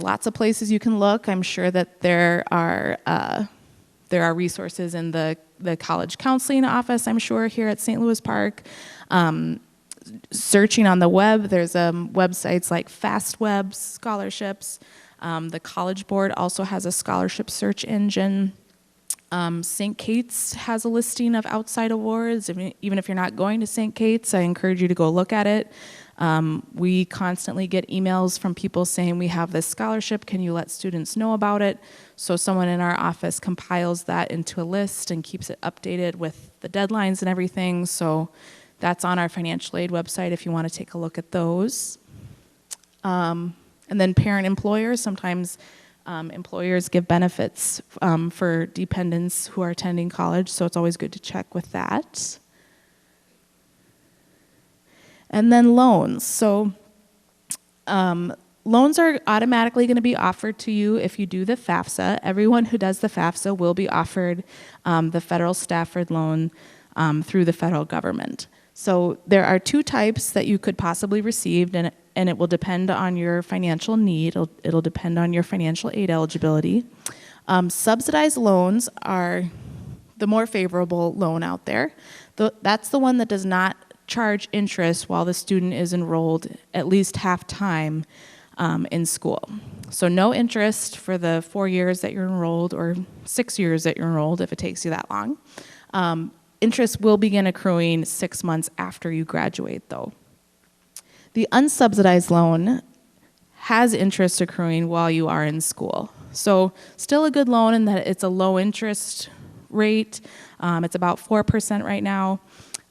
lots of places you can look. I'm sure that there are resources in the college counseling office, I'm sure, here at St. Louis Park. Searching on the web, there's websites like FastWeb Scholarships. The College Board also has a scholarship search engine. St. Kate's has a listing of outside awards. Even if you're not going to St. Kate's, I encourage you to go look at it. We constantly get emails from people saying, we have this scholarship, can you let students know about it? So someone in our office compiles that into a list and keeps it updated with the deadlines and everything. So that's on our financial aid website if you want to take a look at those. And then parent-employers, sometimes employers give benefits for dependents who are attending college, so it's always good to check with that. And then loans. So loans are automatically going to be offered to you if you do the FAFSA. Everyone who does the FAFSA will be offered the federal Stafford loan through the federal government. So there are two types that you could possibly receive, and it will depend on your financial need. It'll depend on your financial aid eligibility. Subsidized loans are the more favorable loan out there. That's the one that does not charge interest while the student is enrolled at least half time in school. So no interest for the 4 years that you're enrolled, or 6 years that you're enrolled if it takes you that long. Interest will begin accruing 6 months after you graduate, though. The unsubsidized loan has interest accruing while you are in school. So still a good loan in that it's a low interest rate. It's about 4% right now.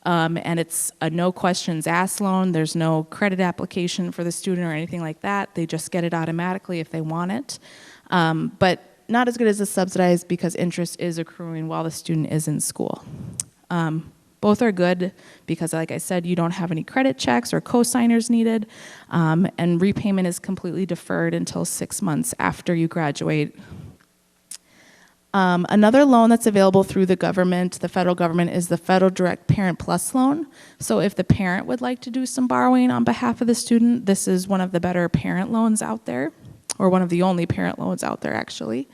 And it's a no questions asked loan. There's no credit application for the student or anything like that. They just get it automatically if they want it. But not as good as the subsidized because interest is accruing while the student is in school. Both are good because, like I said, you don't have any credit checks or cosigners needed, and repayment is completely deferred until 6 months after you graduate. Another loan that's available through the government, the federal government, is the Federal Direct Parent Plus loan. So if the parent would like to do some borrowing on behalf of the student, this is one of the better parent loans out there, or one of the only parent loans out there, actually.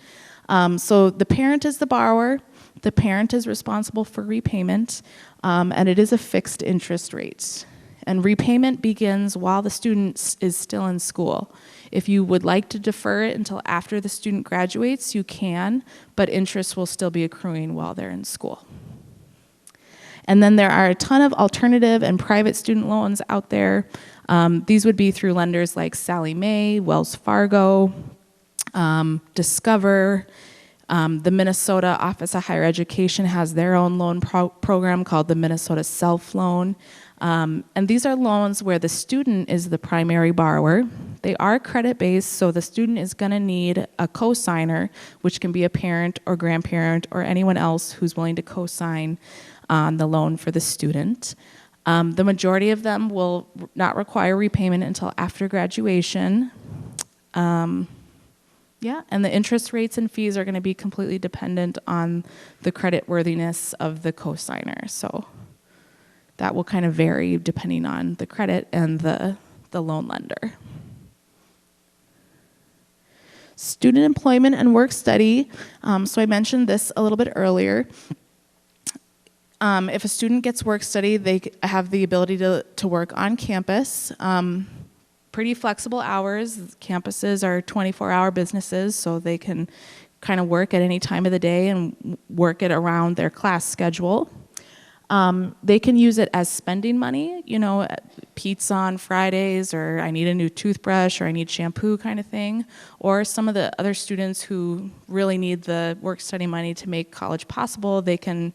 So the parent is the borrower. The parent is responsible for repayment, and it is a fixed interest rate. And repayment begins while the student is still in school. If you would like to defer it until after the student graduates, you can, but interest will still be accruing while they're in school. And then there are a ton of alternative and private student loans out there. These would be through lenders like Sallie Mae, Wells Fargo, Discover. The Minnesota Office of Higher Education has their own loan program called the Minnesota Self Loan. And these are loans where the student is the primary borrower. They are credit-based, so the student is going to need a cosigner, which can be a parent or grandparent or anyone else who's willing to cosign on the loan for the student. The majority of them will not require repayment until after graduation. Yeah, and the interest rates and fees are going to be completely dependent on the creditworthiness of the cosigner. So that will kind of vary depending on the credit and the loan lender. Student employment and work study. So I mentioned this a little bit earlier. If a student gets work study, they have the ability to work on campus. Pretty flexible hours. Campuses are 24-hour businesses, so they can kind of work at any time of the day and work it around their class schedule. They can use it as spending money, you know, pizza on Fridays, or I need a new toothbrush, or I need shampoo kind of thing. Or some of the other students who really need the work study money to make college possible, they can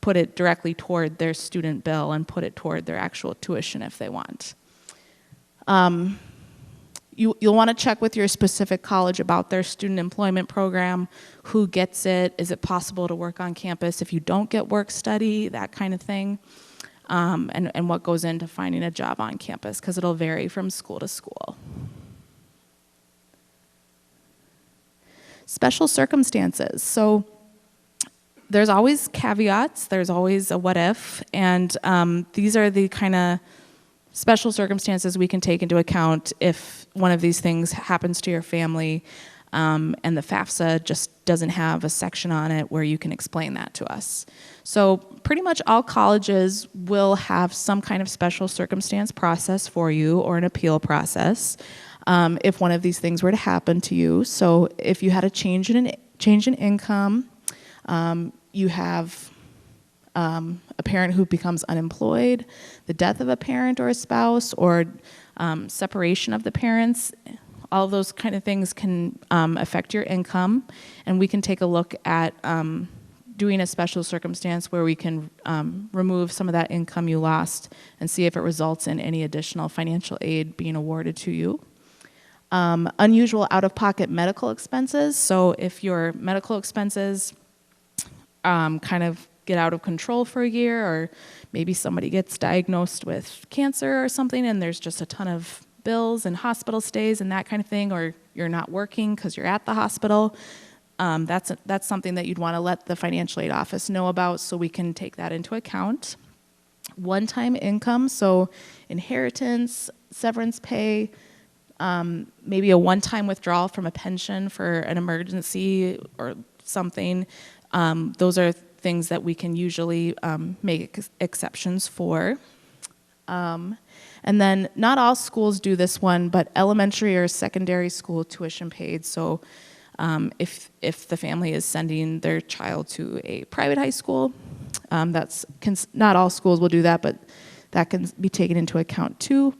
put it directly toward their student bill and put it toward their actual tuition if they want. You'll want to check with your specific college about their student employment program, who gets it, is it possible to work on campus if you don't get work study, that kind of thing, and what goes into finding a job on campus, because it'll vary from school to school. Special circumstances. So there's always caveats, there's always a what if, and these are the kind of special circumstances we can take into account if one of these things happens to your family, and the FAFSA just doesn't have a section on it where you can explain that to us. So pretty much all colleges will have some kind of special circumstance process for you, or an appeal process, if one of these things were to happen to you. So if you had a change in income, you have a parent who becomes unemployed, the death of a parent or a spouse, or separation of the parents, all of those kind of things can affect your income. And we can take a look at doing a special circumstance where we can remove some of that income you lost and see if it results in any additional financial aid being awarded to you. Unusual out-of-pocket medical expenses. So if your medical expenses kind of get out of control for a year, or maybe somebody gets diagnosed with cancer or something and there's just a ton of bills and hospital stays and that kind of thing, or you're not working because you're at the hospital, that's something that you'd want to let the financial aid office know about, so we can take that into account. One-time income, so inheritance, severance pay, maybe a one-time withdrawal from a pension for an emergency or something. Those are things that we can usually make exceptions for. And then not all schools do this one, but elementary or secondary school tuition paid. So if the family is sending their child to a private high school, not all schools will do that, but that can be taken into account too.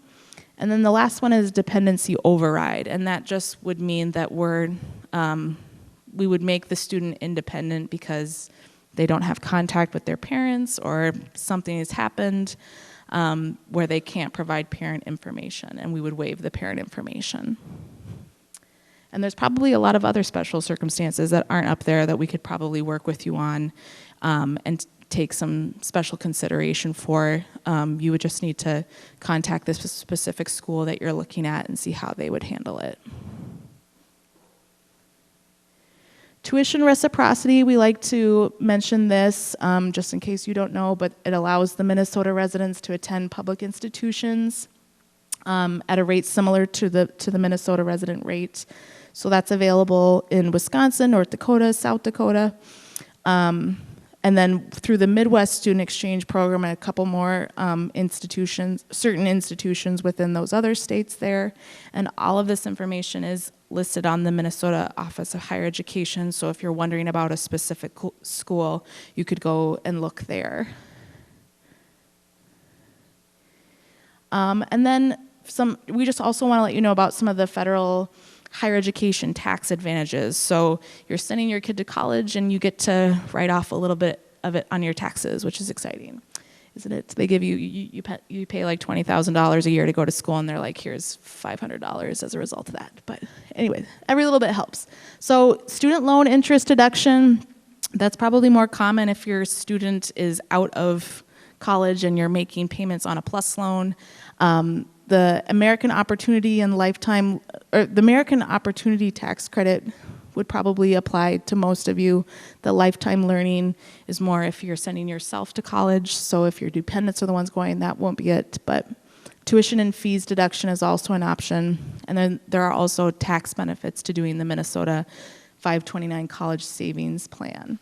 And then the last one is dependency override, and that just would mean that we would make the student independent because they don't have contact with their parents, or something has happened where they can't provide parent information, and we would waive the parent information. And there's probably a lot of other special circumstances that aren't up there that we could probably work with you on and take some special consideration for. You would just need to contact this specific school that you're looking at and see how they would handle it. Tuition reciprocity, we like to mention this just in case you don't know, but it allows the Minnesota residents to attend public institutions at a rate similar to the Minnesota resident rate. So that's available in Wisconsin, North Dakota, South Dakota. And then through the Midwest Student Exchange Program and a couple more institutions, certain institutions within those other states there. And all of this information is listed on the Minnesota Office of Higher Education. So if you're wondering about a specific school, you could go and look there. And then we just also want to let you know about some of the federal higher education tax advantages. So you're sending your kid to college and you get to write off a little bit of it on your taxes, which is exciting, isn't it? They give you pay like $20,000 a year to go to school, and they're like, here's $500 as a result of that. But anyway, every little bit helps. So student loan interest deduction, that's probably more common if your student is out of college and you're making payments on a PLUS loan. The American Opportunity and Lifetime, or the American Opportunity Tax Credit would probably apply to most of you. The lifetime learning is more if you're sending yourself to college, so if your dependents are the ones going, that won't be it. But tuition and fees deduction is also an option. And then there are also tax benefits to doing the Minnesota 529 College Savings Plan.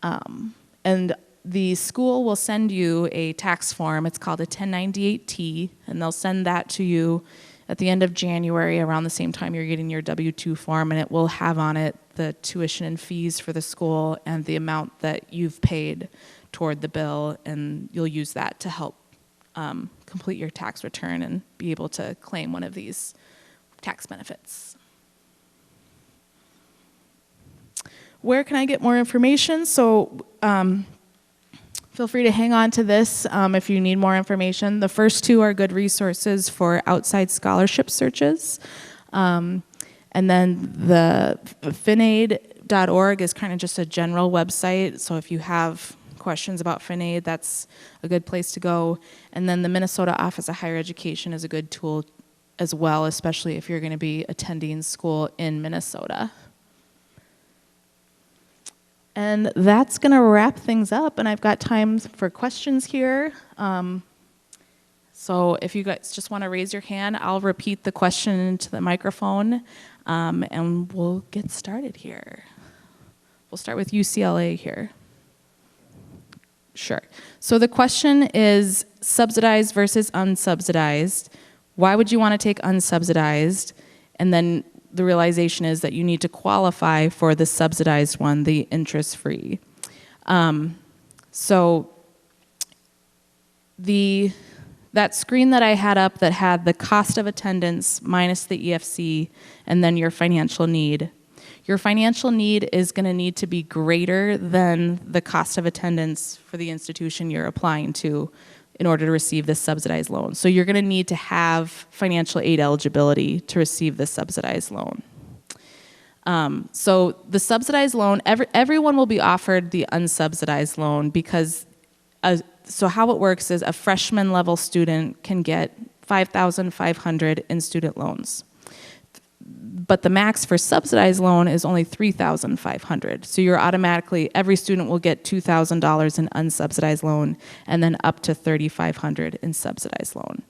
And the school will send you a tax form. It's called a 1098-T, and they'll send that to you at the end of January, around the same time you're getting your W-2 form, and it will have on it the tuition and fees for the school and the amount that you've paid toward the bill, and you'll use that to help complete your tax return and be able to claim one of these tax benefits. Where can I get more information? So feel free to hang on to this if you need more information. The first two are good resources for outside scholarship searches. And then the finaid.org is kind of just a general website. So if you have questions about Finaid, that's a good place to go. And then the Minnesota Office of Higher Education is a good tool as well, especially if you're going to be attending school in Minnesota. And that's going to wrap things up, and I've got time for questions here. So if you guys just want to raise your hand, I'll repeat the question into the microphone, and we'll get started here. We'll start with UCLA here. Sure. So the question is subsidized versus unsubsidized. Why would you want to take unsubsidized? And then the realization is that you need to qualify for the subsidized one, the interest-free. So that screen that I had up that had the cost of attendance minus the EFC and then your financial need. Your financial need is going to need to be greater than the cost of attendance for the institution you're applying to in order to receive this subsidized loan. So you're going to need to have financial aid eligibility to receive the subsidized loan. So the subsidized loan, everyone will be offered the unsubsidized loan because, so how it works is a freshman level student can get $5,500 in student loans. But the max for subsidized loan is only $3,500. So you're automatically, every student will get $2,000 in unsubsidized loan and then up to $3,500 in subsidized loan.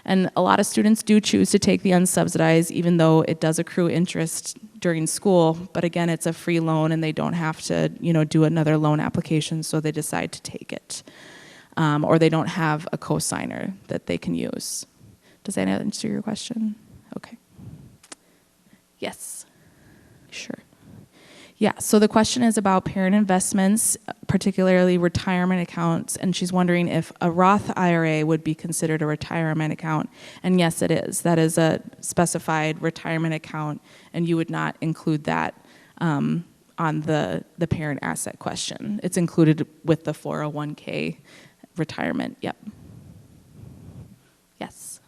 And a lot of students do choose to take the unsubsidized even though it does accrue interest during school. But again, it's a free loan and they don't have to, do another loan application, so they decide to take it. Or they don't have a cosigner that they can use. Does that answer your question? Okay. Yes, sure. Yeah, so the question is about parent investments, particularly retirement accounts, and she's wondering if a Roth IRA would be considered a retirement account. And yes, it is. That is a specified retirement account, and you would not include that on the parent asset question. It's included with the 401k retirement, yep. Yes.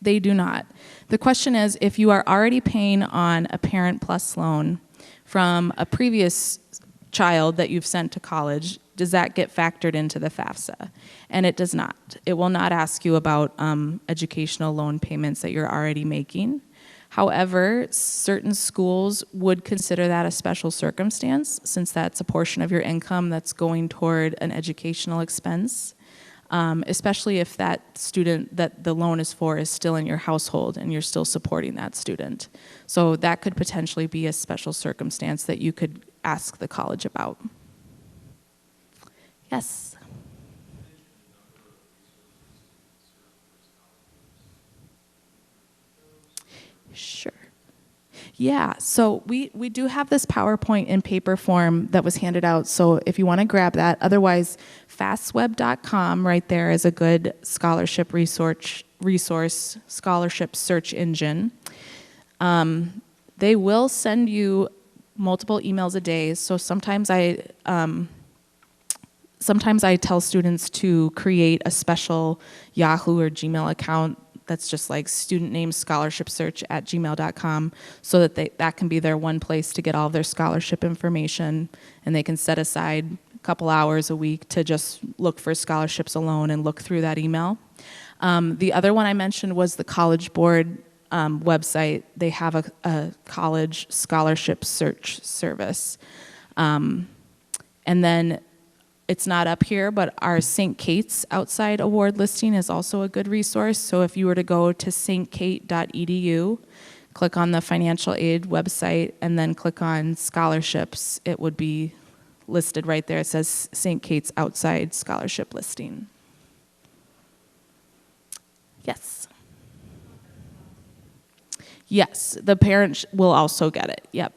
They do not. The question is, if you are already paying on a Parent Plus loan from a previous child that you've sent to college, does that get factored into the FAFSA? And it does not. It will not ask you about educational loan payments that you're already making. However, certain schools would consider that a special circumstance since that's a portion of your income that's going toward an educational expense. Especially if that student that the loan is for is still in your household and you're still supporting that student. So that could potentially be a special circumstance that you could ask the college about. Yes? Sure. Yeah, so we do have this PowerPoint in paper form that was handed out, so if you want to grab that. Otherwise, fastweb.com right there is a good scholarship resource scholarship search engine. They will send you multiple emails a day, so sometimes I tell students to create a special Yahoo or Gmail account that's just like student name scholarship search at gmail.com so that that can be their one place to get all of their scholarship information, and they can set aside a couple hours a week to just look for scholarships alone and look through that email. The other one I mentioned was the College Board website. They have a college scholarship search service. And then it's not up here, but our St. Kate's outside award listing is also a good resource. So if you were to go to stkate.edu, click on the financial aid website, and then click on scholarships, it would be listed right there. It says St. Kate's outside scholarship listing. Yes. Yes, the parent will also get it, yep.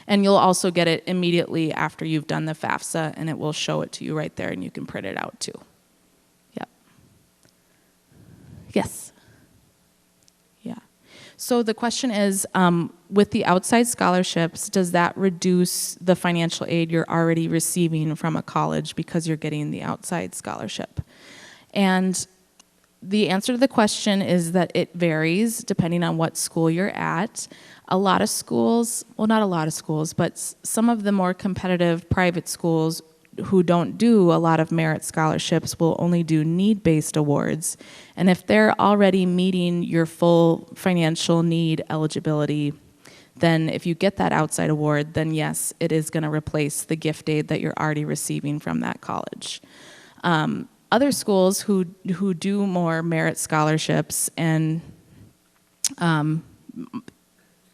And you'll also get it immediately after you've done the FAFSA, and it will show it to you right there, and you can print it out too. Yep. Yes. Yeah. So the question is, with the outside scholarships, does that reduce the financial aid you're already receiving from a college because you're getting the outside scholarship? And the answer to the question is that it varies depending on what school you're at. A lot of schools, well, not a lot of schools, but some of the more competitive private schools who don't do a lot of merit scholarships will only do need-based awards. And if they're already meeting your full financial need eligibility, then if you get that outside award, then yes, it is going to replace the gift aid that you're already receiving from that college. Other schools who do more merit scholarships, and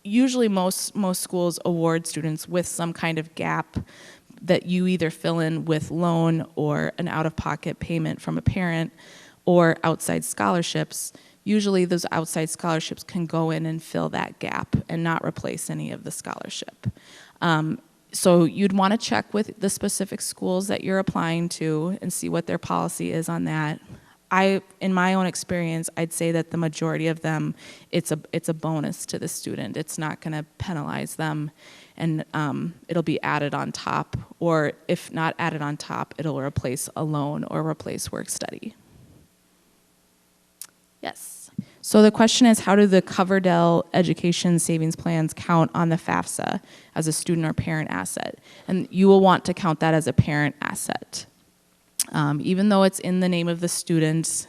usually most schools award students with some kind of gap that you either fill in with loan or an out-of-pocket payment from a parent or outside scholarships. Usually those outside scholarships can go in and fill that gap and not replace any of the scholarship. So you'd want to check with the specific schools that you're applying to and see what their policy is on that. In my own experience, I'd say that the majority of them, it's a bonus to the student. It's not going to penalize them, and it'll be added on top, or if not added on top, it'll replace a loan or replace work study. Yes. So the question is, how do the Coverdell Education Savings Plans count on the FAFSA as a student or parent asset? And you will want to count that as a parent asset. Even though it's in the name of the student,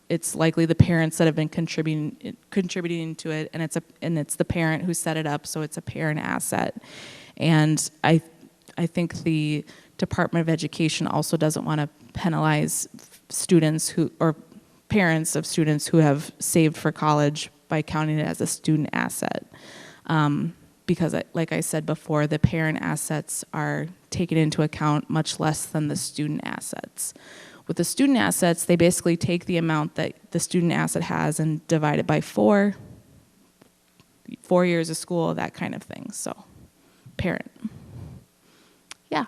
it's likely the parents that have been contributing to it, and it's the parent who set it up, so it's a parent asset. And I think the Department of Education also doesn't want to penalize students or parents of students who have saved for college by counting it as a student asset. Because like I said before, the parent assets are taken into account much less than the student assets. With the student assets, they basically take the amount that the student asset has and divide it by 4 years of school, that kind of thing. So, parent. Yeah.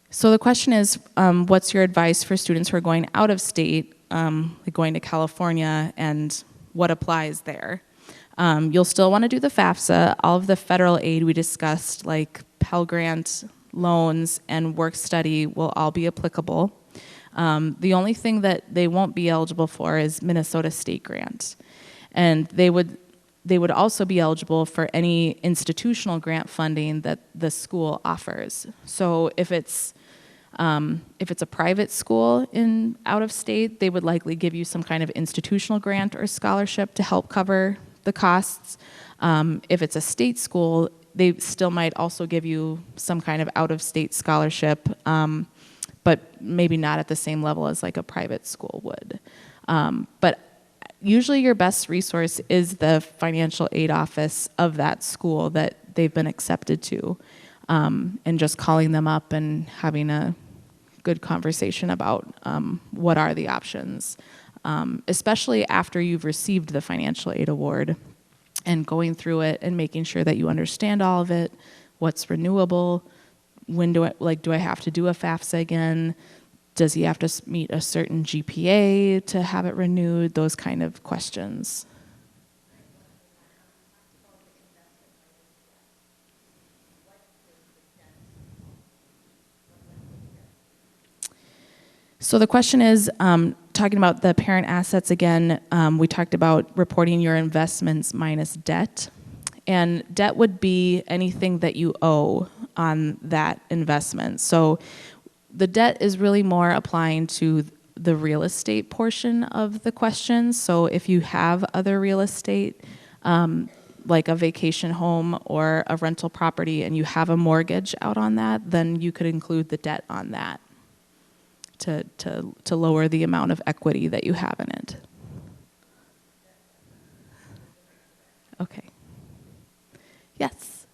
So the question is, what's your advice for students who are going out of state, like going to California, and what applies there? You'll still want to do the FAFSA. All of the federal aid we discussed, like Pell Grant, loans, and work study, will all be applicable. The only thing that they won't be eligible for is Minnesota State Grant. And they would also be eligible for any institutional grant funding that the school offers. So if it's a private school in out of state, they would likely give you some kind of institutional grant or scholarship to help cover the costs. If it's a state school, they still might also give you some kind of out-of-state scholarship, but maybe not at the same level as like a private school would. But usually your best resource is the financial aid office of that school that they've been accepted to, and just calling them up and having a good conversation about what are the options, especially after you've received the financial aid award, and going through it and making sure that you understand all of it, what's renewable, do I have to do a FAFSA again? Does he have to meet a certain GPA to have it renewed? Those kind of questions. So the question is, talking about the parent assets again, we talked about reporting your investments minus debt. And debt would be anything that you owe on that investment. So the debt is really more applying to the real estate portion of the question. So if you have other real estate, like a vacation home or a rental property, and you have a mortgage out on that, then you could include the debt on that to lower the amount of equity that you have in it. Okay. Yes.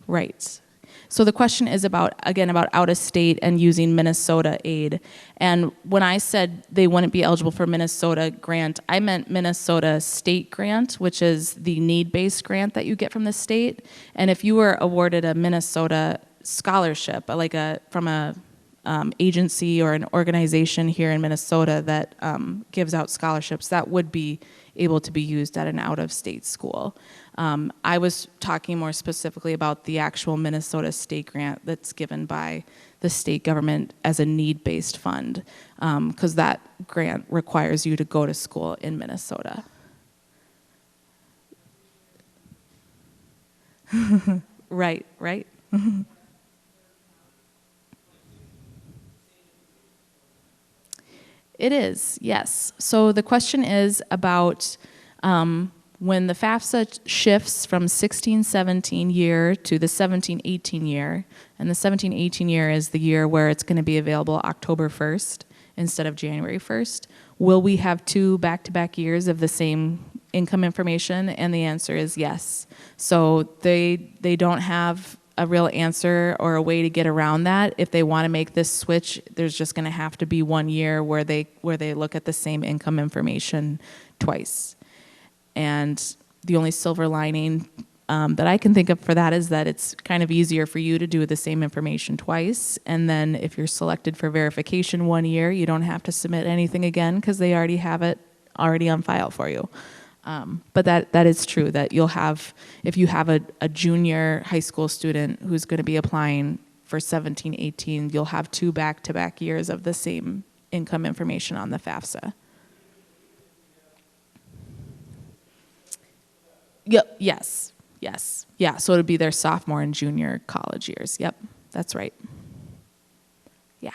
Right. So the question is about out of state and using Minnesota aid. And when I said they wouldn't be eligible for Minnesota grant, I meant Minnesota state grant, which is the need-based grant that you get from the state. And if you were awarded a Minnesota scholarship, from a agency or an organization here in Minnesota that gives out scholarships, that would be able to be used at an out-of-state school. I was talking more specifically about the actual Minnesota state grant that's given by the state government as a need-based fund, because that grant requires you to go to school in Minnesota. Right. It is, yes. So the question is about When the FAFSA shifts from 16-17 year to the 17-18 year, and the 17-18 year is the year where it's going to be available October 1st instead of January 1st, will we have 2 back-to-back years of the same income information? And the answer is yes. So they don't have a real answer or a way to get around that. If they want to make this switch, there's just going to have to be 1 year where they look at the same income information twice. And the only silver lining that I can think of for that is that it's kind of easier for you to do the same information twice. And then if you're selected for verification 1 year, you don't have to submit anything again because they already have it already on file for you. But that is true, that you'll have, if you have a junior high school student who's going to be applying for 17-18, you'll have 2 back-to-back years of the same income information on the FAFSA. Yep. Yes. Yeah. So it'd be their sophomore and junior college years. Yep. That's right. Yeah.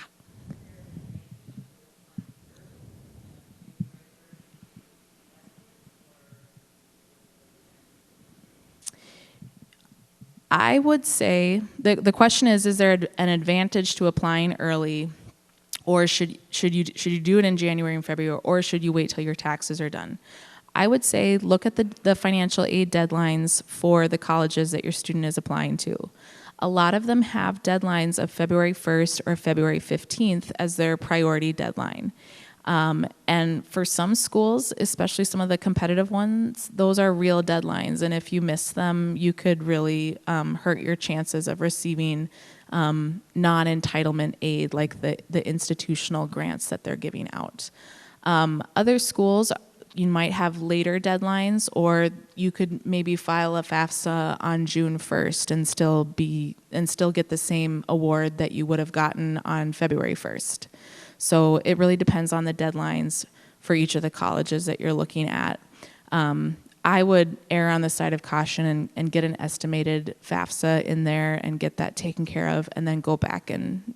I would say the question is there an advantage to applying early, or should you do it in January and February, or should you wait till your taxes are done? I would say look at the financial aid deadlines for the colleges that your student is applying to. A lot of them have deadlines of February 1st or February 15th as their priority deadline. And for some schools, especially some of the competitive ones, those are real deadlines. And if you miss them, you could really hurt your chances of receiving non-entitlement aid, like the institutional grants that they're giving out. Other schools, you might have later deadlines, or you could maybe file a FAFSA on June 1st and still get the same award that you would have gotten on February 1st. So it really depends on the deadlines for each of the colleges that you're looking at. I would err on the side of caution and get an estimated FAFSA in there and get that taken care of, and then go back and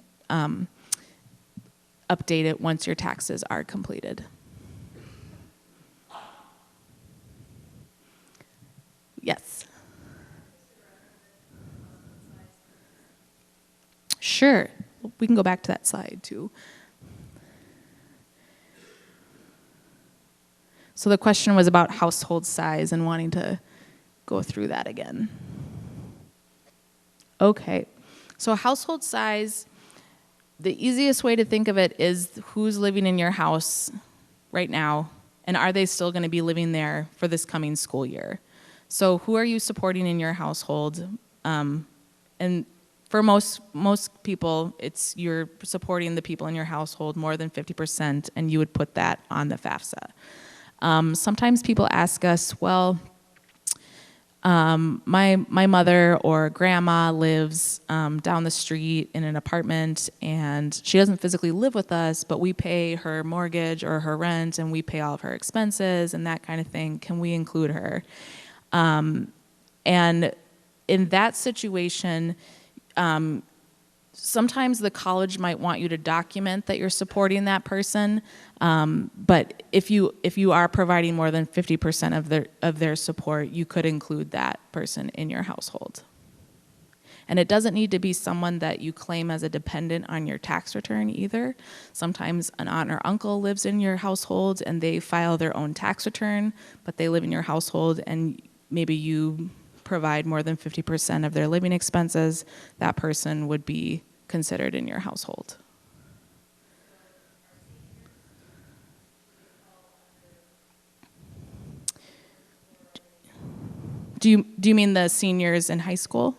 update it once your taxes are completed. Yes. Sure. We can go back to that slide too. So the question was about household size and wanting to go through that again. Okay. So household size, the easiest way to think of it is who's living in your house right now, and are they still going to be living there for this coming school year? So who are you supporting in your household? And for most people, it's you're supporting the people in your household more than 50%, and you would put that on the FAFSA. Sometimes people ask us, well, my mother or grandma lives down the street in an apartment, and she doesn't physically live with us, but we pay her mortgage or her rent, and we pay all of her expenses and that kind of thing. Can we include her? And in that situation, sometimes the college might want you to document that you're supporting that person, but if you are providing more than 50% of their support, you could include that person in your household. And it doesn't need to be someone that you claim as a dependent on your tax return either. Sometimes an aunt or uncle lives in your household and they file their own tax return, but they live in your household, and maybe you provide more than 50% of their living expenses. That person would be considered in your household. Do you mean the seniors in high school?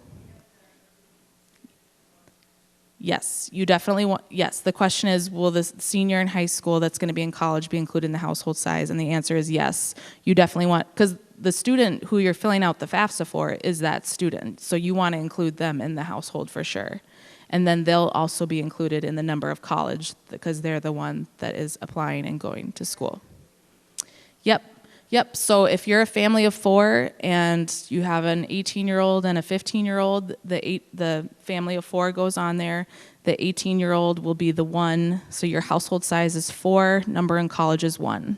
Yes, you definitely want, yes. The question is, will the senior in high school that's going to be in college be included in the household size? And the answer is yes. You definitely want, because the student who you're filling out the FAFSA for is that student. So you want to include them in the household for sure. And then they'll also be included in the number of college because they're the one that is applying and going to school. Yep. So if you're a family of 4 and you have an 18-year-old and a 15-year-old, the family of 4 goes on there. The 18-year-old will be the 1. So your household size is 4. Number in college is 1.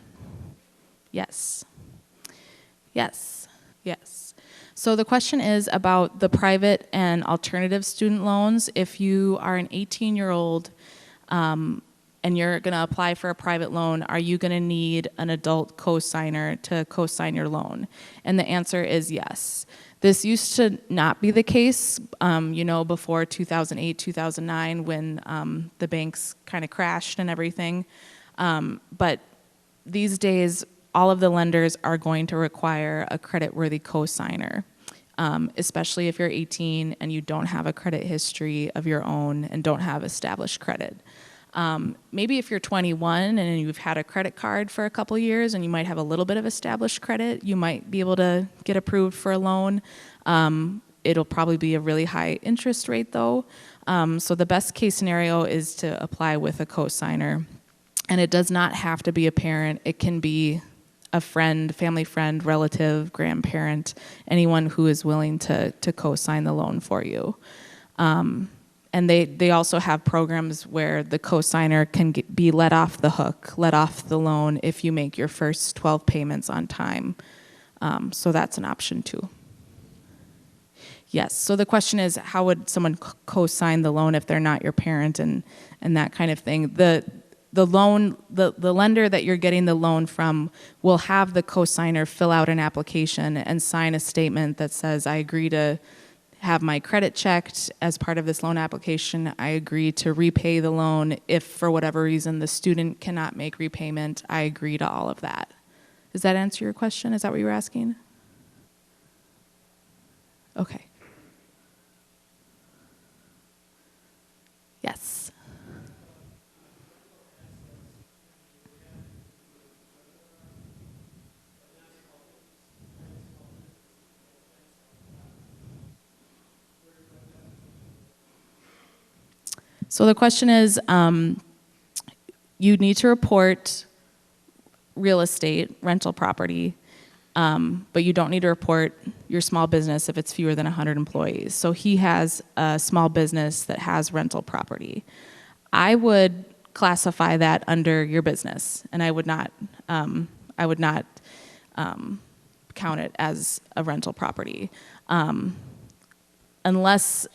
Yes. Yes, yes. So the question is about the private and alternative student loans. If you are an 18-year-old and you're going to apply for a private loan, are you going to need an adult cosigner to cosign your loan? And the answer is yes. This used to not be the case, before 2008, 2009, when the banks kind of crashed and everything. But these days, all of the lenders are going to require a credit-worthy cosigner, especially if you're 18 and you don't have a credit history of your own and don't have established credit. Maybe if you're 21 and you've had a credit card for a couple years and you might have a little bit of established credit, you might be able to get approved for a loan. It'll probably be a really high interest rate though. So the best case scenario is to apply with a cosigner. And it does not have to be a parent. It can be a friend, family friend, relative, grandparent, anyone who is willing to co-sign the loan for you. And they also have programs where the co-signer can be let off the hook, let off the loan if you make your first 12 payments on time. So that's an option too. Yes, so the question is, how would someone co-sign the loan if they're not your parent and that kind of thing? The lender that you're getting the loan from will have the cosigner fill out an application and sign a statement that says, I agree to have my credit checked as part of this loan application. I agree to repay the loan if for whatever reason the student cannot make repayment. I agree to all of that. Does that answer your question? Is that what you were asking? Okay. Yes. So the question is, you need to report real estate, rental property, but you don't need to report your small business if it's fewer than 100 employees. So he has a small business that has rental property. I would classify that under your business, and I would not count it as a rental property, unless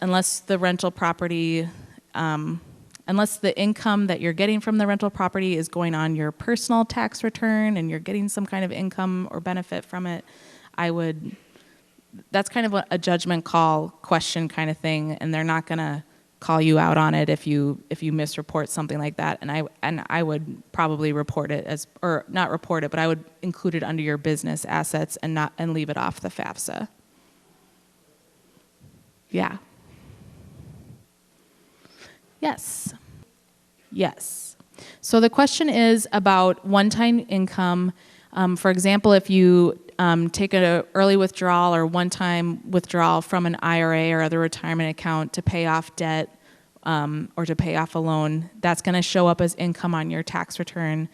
the rental property. Unless the income that you're getting from the rental property is going on your personal tax return and you're getting some kind of income or benefit from it, that's kind of a judgment call question kind of thing, and they're not gonna call you out on it if you misreport something like that. And I would probably report it as, or not report it, but I would include it under your business assets and leave it off the FAFSA. Yeah. Yes. Yes. So the question is about one-time income. For example, if you take an early withdrawal or one-time withdrawal from an IRA or other retirement account to pay off debt or to pay off a loan, that's going to show up as income on your tax return.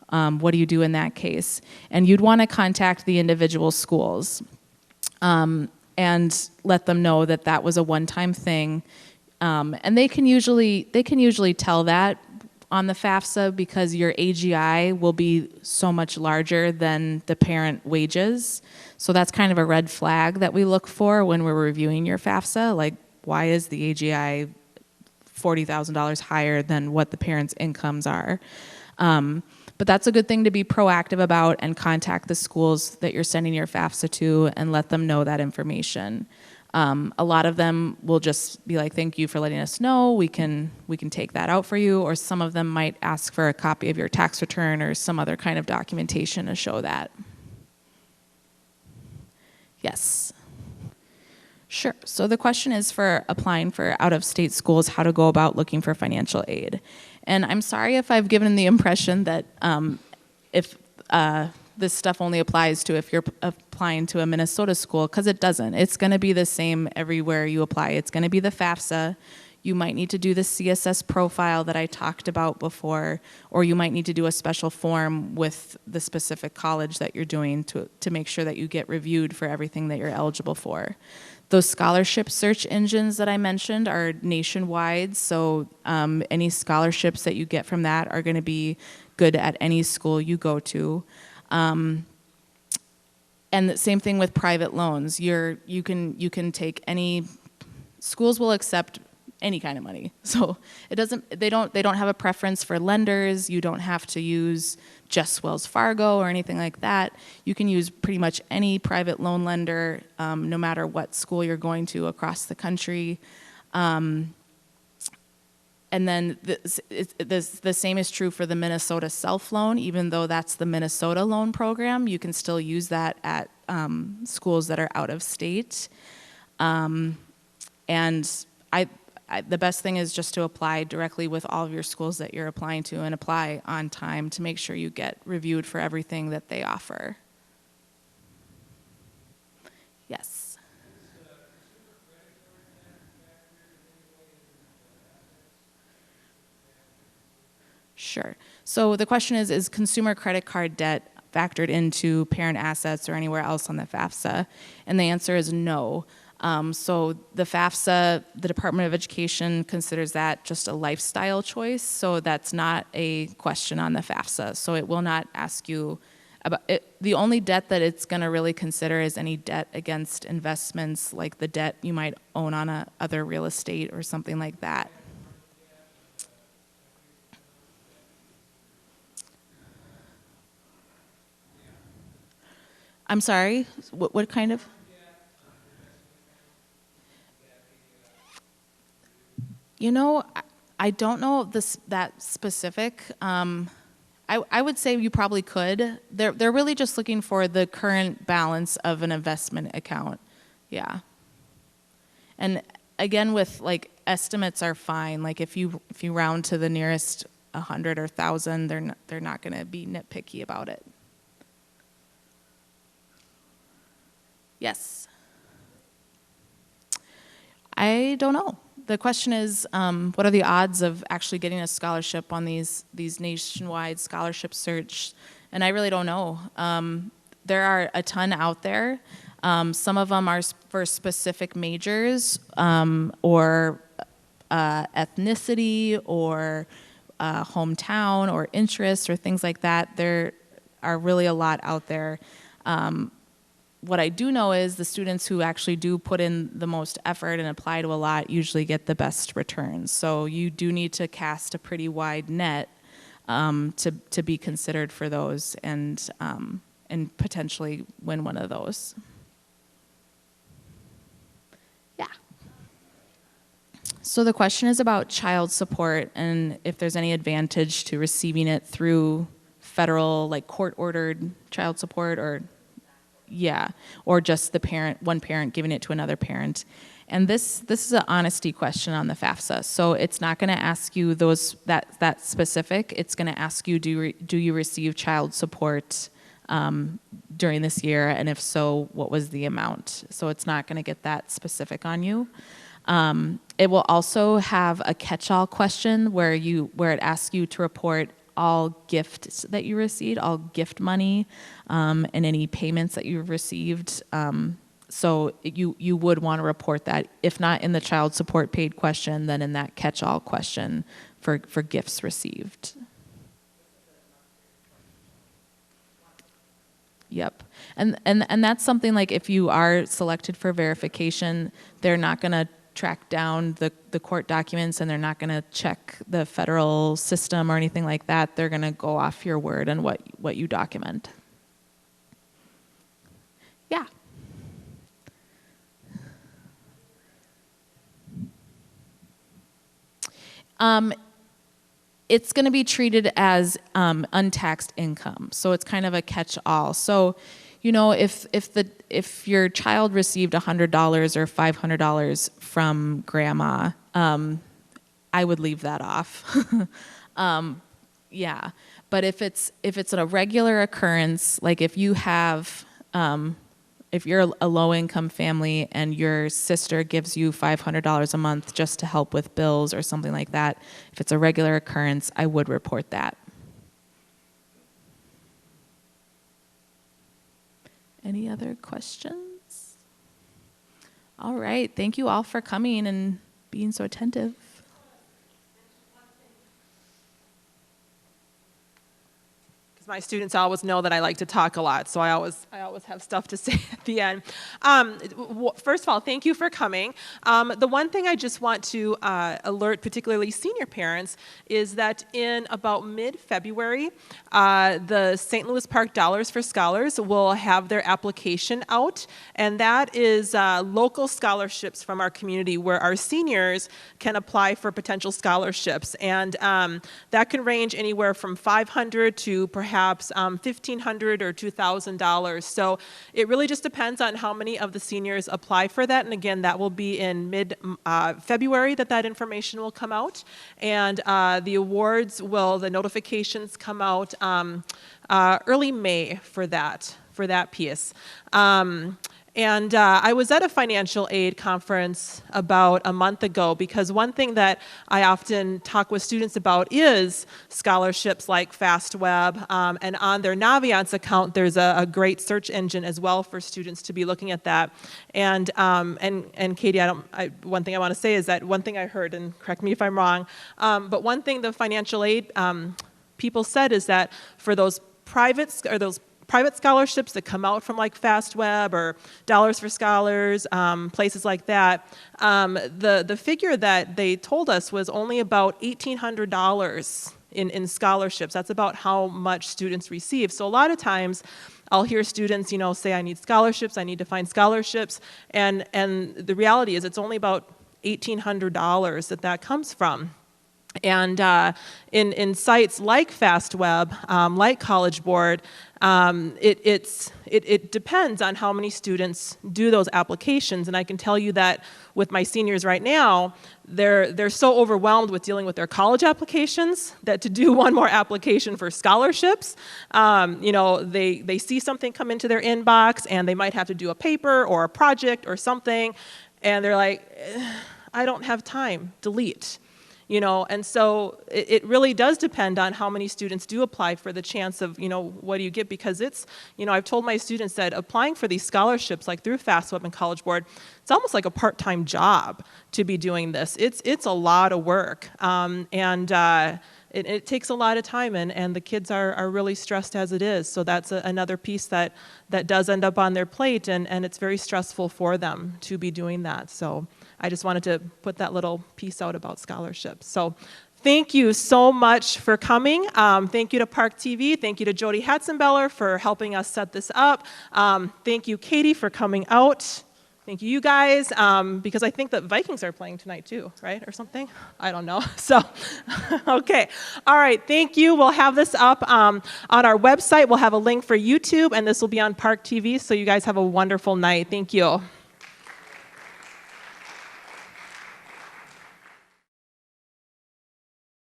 What do you do in that case? And you'd want to contact the individual schools and let them know that that was a one-time thing. And they can usually tell that on the FAFSA because your AGI will be so much larger than the parent wages. So that's kind of a red flag that we look for when we're reviewing your FAFSA. Like, why is the AGI $40,000 higher than what the parents' incomes are? But that's a good thing to be proactive about and contact the schools that you're sending your FAFSA to and let them know that information. A lot of them will just be like, thank you for letting us know, we can take that out for you, or some of them might ask for a copy of your tax return or some other kind of documentation to show that. Yes. Sure. So the question is for applying for out-of-state schools, how to go about looking for financial aid. And I'm sorry if I've given the impression that if this stuff only applies to if you're applying to a Minnesota school, because it doesn't. It's going to be the same everywhere you apply. It's going to be the FAFSA. You might need to do the CSS profile that I talked about before, or you might need to do a special form with the specific college that you're doing to make sure that you get reviewed for everything that you're eligible for. Those scholarship search engines that I mentioned are nationwide, so any scholarships that you get from that are going to be good at any school you go to. And the same thing with private loans. You can take any, schools will accept any kind of money. So they don't have a preference for lenders. You don't have to use just Wells Fargo or anything like that. You can use pretty much any private loan lender, no matter what school you're going to across the country. And then the same is true for the Minnesota Self Loan. Even though that's the Minnesota loan program, you can still use that at schools that are out of state. And the best thing is just to apply directly with all of your schools that you're applying to, and apply on time to make sure you get reviewed for everything that they offer. Yes. Sure. So the question is consumer credit card debt factored into parent assets or anywhere else on the FAFSA? And the answer is no. So the FAFSA, the Department of Education considers that just a lifestyle choice, so that's not a question on the FAFSA. So it will not ask you about it. The only debt that it's going to really consider is any debt against investments, like the debt you might own on other real estate or something like that. I'm sorry, what kind of? You know, I don't know that specific. I would say you probably could. They're really just looking for the current balance of an investment account. Yeah. And again, with like estimates are fine. Like if you round to the nearest 100 or 1,000, they're not going to be nitpicky about it. Yes. I don't know. The question is, what are the odds of actually getting a scholarship on these nationwide scholarship search? And I really don't know. There are a ton out there. Some of them are for specific majors or ethnicity or hometown or interests or things like that. There are really a lot out there. What I do know is the students who actually do put in the most effort and apply to a lot usually get the best returns. So you do need to cast a pretty wide net to be considered for those and potentially win one of those. Yeah. So the question is about child support and if there's any advantage to receiving it through federal, like court-ordered child support, or yeah, or just one parent giving it to another parent. And this is an honesty question on the FAFSA. So it's not going to ask you that specific. It's going to ask you, do you receive child support during this year, and if so, what was the amount? So it's not going to get that specific on you. It will also have a catch-all question where it asks you to report all gifts that you received, all gift money, and any payments that you've received. So you would want to report that, if not in the child support paid question, then in that catch-all question for gifts received. Yep. And that's something like if you are selected for verification, they're not going to track down the court documents, and they're not going to check the federal system or anything like that. They're going to go off your word and what you document. Yeah. It's going to be treated as untaxed income, so it's kind of a catch-all. So, you know, if your child received $100 or $500 from grandma, I would leave that off. Yeah, but if it's a regular occurrence, like if you have, if you're a low-income family and your sister gives you $500 a month just to help with bills or something like that, if it's a regular occurrence, I would report that. Any other questions? All right, thank you all for coming and being so attentive. my students always know that I like to talk a lot, so I always have stuff to say at the end. First of all, thank you for coming. The one thing I just want to alert particularly senior parents is that in about mid-February, the St. Louis Park Dollars for Scholars will have their application out, and that is local scholarships from our community where our seniors can apply for potential scholarships. And that can range anywhere from $500 to perhaps $1,500 or $2,000. So it really just depends on how many of the seniors apply for that. And again, that will be in mid-February that information will come out. And the notifications come out early May for that piece. And I was at a financial aid conference about a month ago because one thing that I often talk with students about is scholarships like FastWeb. And on their Naviance account, there's a great search engine as well for students to be looking at that. And Katie, one thing I want to say is that one thing I heard, and correct me if I'm wrong, but one thing the financial aid people said is that for those private scholarships that come out from like FastWeb or Dollars for Scholars, places like that, the figure that they told us was only about $1,800 in scholarships. That's about how much students receive. So a lot of times I'll hear students, say I need scholarships, I need to find scholarships, and the reality is it's only about $1,800 that comes from. And in sites like FastWeb, like College Board, it depends on how many students do those applications. And I can tell you that with my seniors right now, they're so overwhelmed with dealing with their college applications that to do one more application for scholarships, they see something come into their inbox and they might have to do a paper or a project or something, and they're like, I don't have time, delete. And so it really does depend on how many students do apply for the chance of, what do you get? Because it's, I've told my students that applying for these scholarships, like through FastWeb and College Board, it's almost like a part-time job to be doing this. It's a lot of work, it takes a lot of time, and the kids are really stressed as it is. So that's another piece that does end up on their plate, and it's very stressful for them to be doing that. So I just wanted to put that little piece out about scholarships. So thank you so much for coming. Thank you to Park TV. Thank you to Jody Hatzenbeller for helping us set this up. Thank you, Katie, for coming out. Thank you guys, because I think that Vikings are playing tonight too, right, or something? I don't know. So, okay. All right, thank you. We'll have this up on our website. We'll have a link for YouTube, and this will be on Park TV, so you guys have a wonderful night. Thank you.